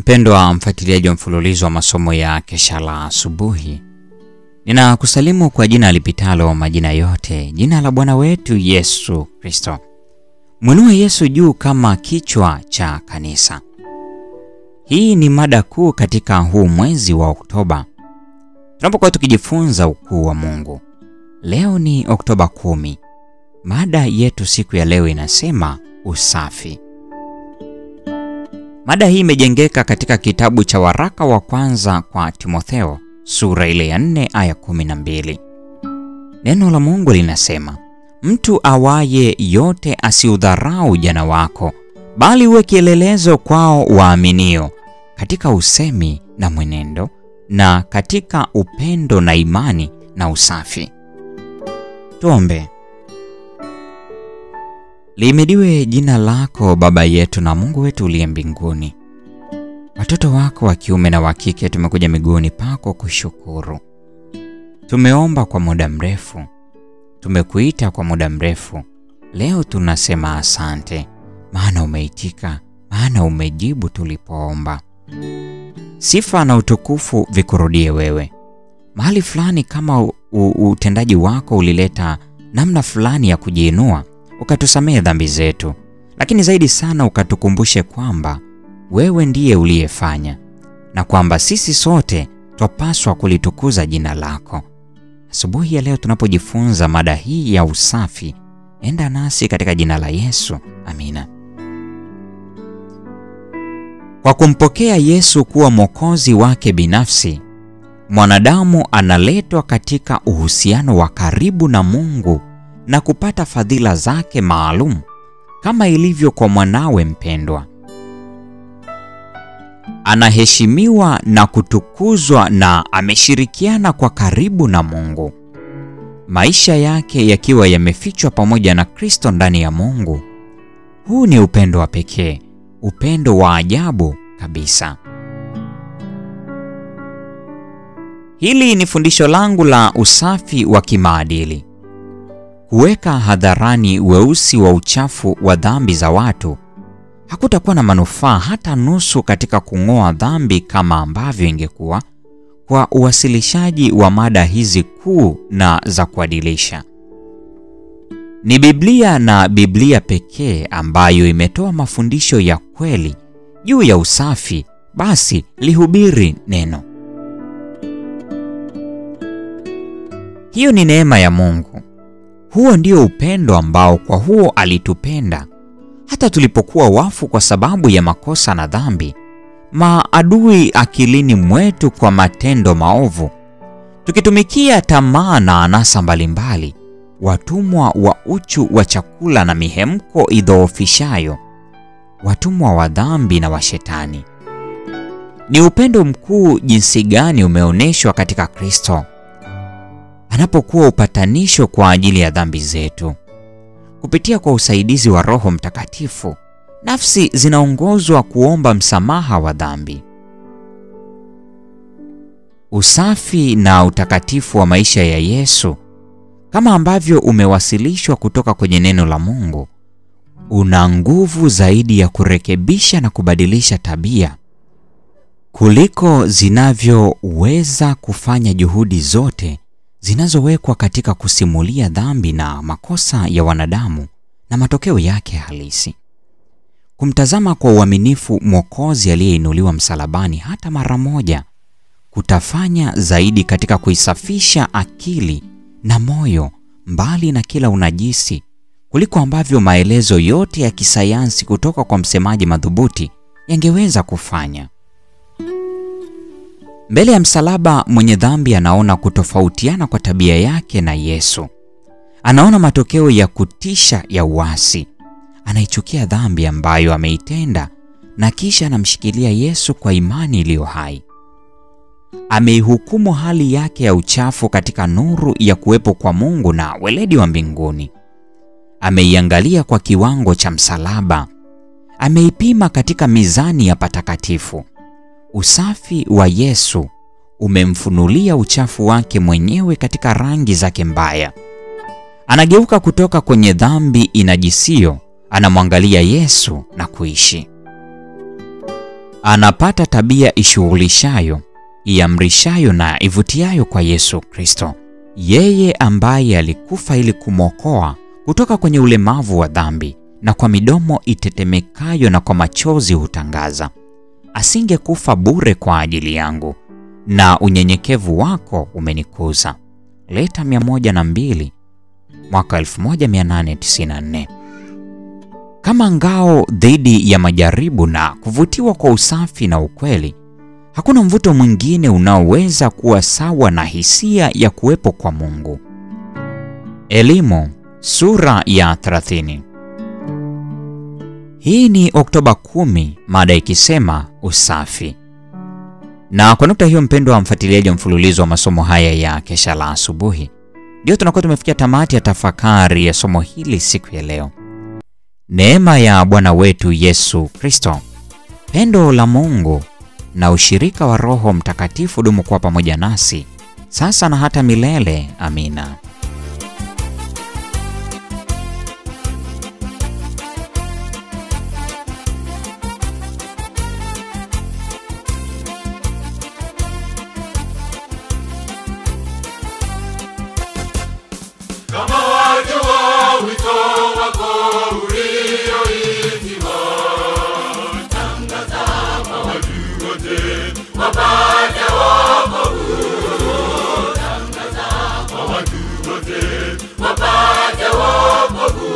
Mpendwa mfuatiliaji wa mfululizo wa masomo ya Kesha la Asubuhi, ninakusalimu kwa jina lipitalo majina yote, jina la Bwana wetu Yesu Kristo. Mwinue Yesu juu kama kichwa cha kanisa. Hii ni mada kuu katika huu mwezi wa Oktoba, tunapokuwa tukijifunza ukuu wa Mungu. Leo ni Oktoba 10. Mada yetu siku ya leo inasema usafi. Mada hii imejengeka katika kitabu cha waraka wa kwanza kwa Timotheo, sura ile ya 4 aya 12. Neno la Mungu linasema, mtu awaye yote asiudharau ujana wako, bali uwe kielelezo kwao waaminio, katika usemi na mwenendo, na katika upendo na imani na usafi. Tuombe. Lihimidiwe jina lako Baba yetu na Mungu wetu uliye mbinguni. Watoto wako wa kiume na wa kike tumekuja miguuni pako kushukuru. Tumeomba kwa muda mrefu, tumekuita kwa muda mrefu. Leo tunasema asante, maana umeitika, maana umejibu tulipoomba. Sifa na utukufu vikurudie wewe. Mahali fulani kama utendaji wako ulileta namna fulani ya kujiinua, ukatusamehe dhambi zetu, lakini zaidi sana ukatukumbushe kwamba wewe ndiye uliyefanya na kwamba sisi sote twapaswa kulitukuza jina lako. Asubuhi ya leo tunapojifunza mada hii ya usafi, enda nasi katika jina la Yesu. Amina. Kwa kumpokea Yesu kuwa Mwokozi wake binafsi, mwanadamu analetwa katika uhusiano wa karibu na Mungu na kupata fadhila zake maalum kama ilivyo kwa mwanawe mpendwa. Anaheshimiwa na kutukuzwa na ameshirikiana kwa karibu na Mungu. Maisha yake yakiwa yamefichwa pamoja na Kristo ndani ya Mungu. Huu ni upendo wa pekee, upendo wa ajabu kabisa. Hili ni fundisho langu la usafi wa kimaadili. Kuweka hadharani weusi wa uchafu wa dhambi za watu hakutakuwa na manufaa hata nusu katika kung'oa dhambi kama ambavyo ingekuwa kwa uwasilishaji wa mada hizi kuu na za kuadilisha. Ni Biblia na Biblia pekee ambayo imetoa mafundisho ya kweli juu ya usafi. Basi lihubiri neno. Hiyo ni neema ya Mungu. Huo ndio upendo ambao kwa huo alitupenda hata tulipokuwa wafu kwa sababu ya makosa na dhambi, maadui akilini mwetu kwa matendo maovu, tukitumikia tamaa na anasa mbalimbali, watumwa wa uchu wa chakula na mihemko idhoofishayo, watumwa wa dhambi na wa Shetani. Ni upendo mkuu jinsi gani umeoneshwa katika Kristo anapokuwa upatanisho kwa ajili ya dhambi zetu. Kupitia kwa usaidizi wa Roho Mtakatifu, nafsi zinaongozwa kuomba msamaha wa dhambi. Usafi na utakatifu wa maisha ya Yesu, kama ambavyo umewasilishwa kutoka kwenye neno la Mungu, una nguvu zaidi ya kurekebisha na kubadilisha tabia kuliko zinavyoweza kufanya juhudi zote zinazowekwa katika kusimulia dhambi na makosa ya wanadamu na matokeo yake halisi. Kumtazama kwa uaminifu Mwokozi aliyeinuliwa msalabani hata mara moja kutafanya zaidi katika kuisafisha akili na moyo mbali na kila unajisi kuliko ambavyo maelezo yote ya kisayansi kutoka kwa msemaji madhubuti yangeweza kufanya. Mbele ya msalaba, mwenye dhambi anaona kutofautiana kwa tabia yake na Yesu. Anaona matokeo ya kutisha ya uasi. Anaichukia dhambi ambayo ameitenda na kisha anamshikilia Yesu kwa imani iliyo hai. Ameihukumu hali yake ya uchafu katika nuru ya kuwepo kwa Mungu na weledi wa mbinguni. Ameiangalia kwa kiwango cha msalaba. Ameipima katika mizani ya patakatifu. Usafi wa Yesu umemfunulia uchafu wake mwenyewe katika rangi zake mbaya. Anageuka kutoka kwenye dhambi inajisio, anamwangalia Yesu na kuishi. anapata tabia ishughulishayo, iamrishayo na ivutiayo kwa Yesu Kristo. Yeye ambaye alikufa ili kumwokoa kutoka kwenye ulemavu wa dhambi, na kwa midomo itetemekayo na kwa machozi hutangaza, asingekufa bure kwa ajili yangu, na unyenyekevu wako umenikuza. Leta 102 mwaka 1894. Kama ngao dhidi ya majaribu na kuvutiwa kwa usafi na ukweli, hakuna mvuto mwingine unaoweza kuwa sawa na hisia ya kuwepo kwa Mungu. Elimu sura ya 30. Hii ni Oktoba 10, mada ikisema usafi. Na kwa nukta hiyo, mpendwa mfuatiliaji wa mfululizo wa masomo haya ya Kesha la Asubuhi, ndio tunakuwa tumefikia tamati ya tafakari ya somo hili siku ya leo. Neema ya Bwana wetu Yesu Kristo, pendo la Mungu na ushirika wa Roho Mtakatifu dumu kuwa pamoja nasi sasa na hata milele. Amina. Kama wajua wito wako ulioitiwa, tangaza kwa watu wote wapate wokovu. Tangaza kwa watu wote wapate wokovu.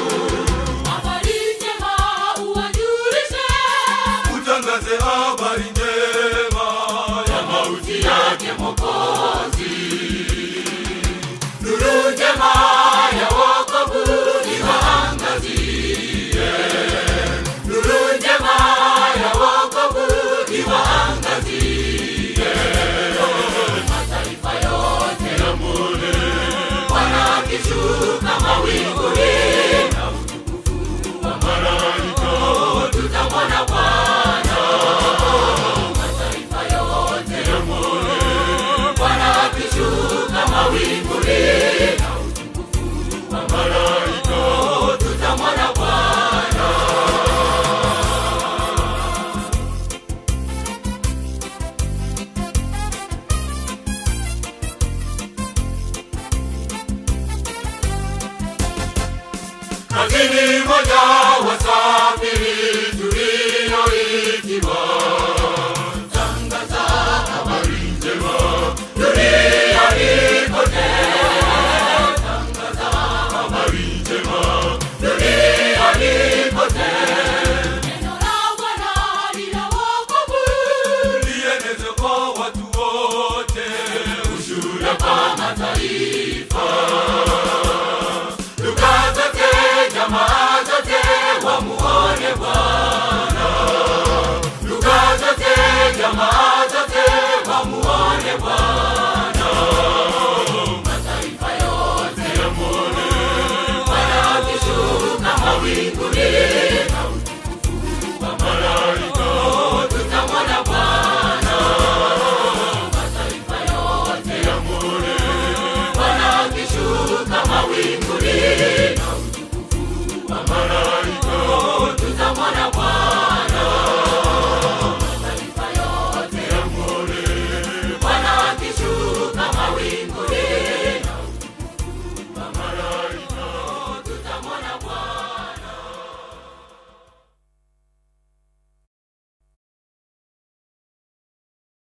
Habari njema uwajulishe, utangaze habari njema ya mauti yake Mwokozi. Nuru njema ya wokovu iwaangazie. Nuru njema ya wokovu iwaangazie. Mataifa yote yamwone Bwana akishuka mawinguni, na utukufu wa malaika tutamwona Bwana. Mataifa yote yamwone Bwana akishuka mawinguni, na utukufu wa malaika tutamwona Bwana. Kazini moja wasafiri tulioitiwa, tangaza habari njema duniani kote. Tangaza habari njema duniani kote. Neno la Bwana lina wokovu, lieneze kwa watu wote, ushuhuda kwa mataifa. Lugha zote, jamaa zote wamuone Bwana. Lugha zote, jamaa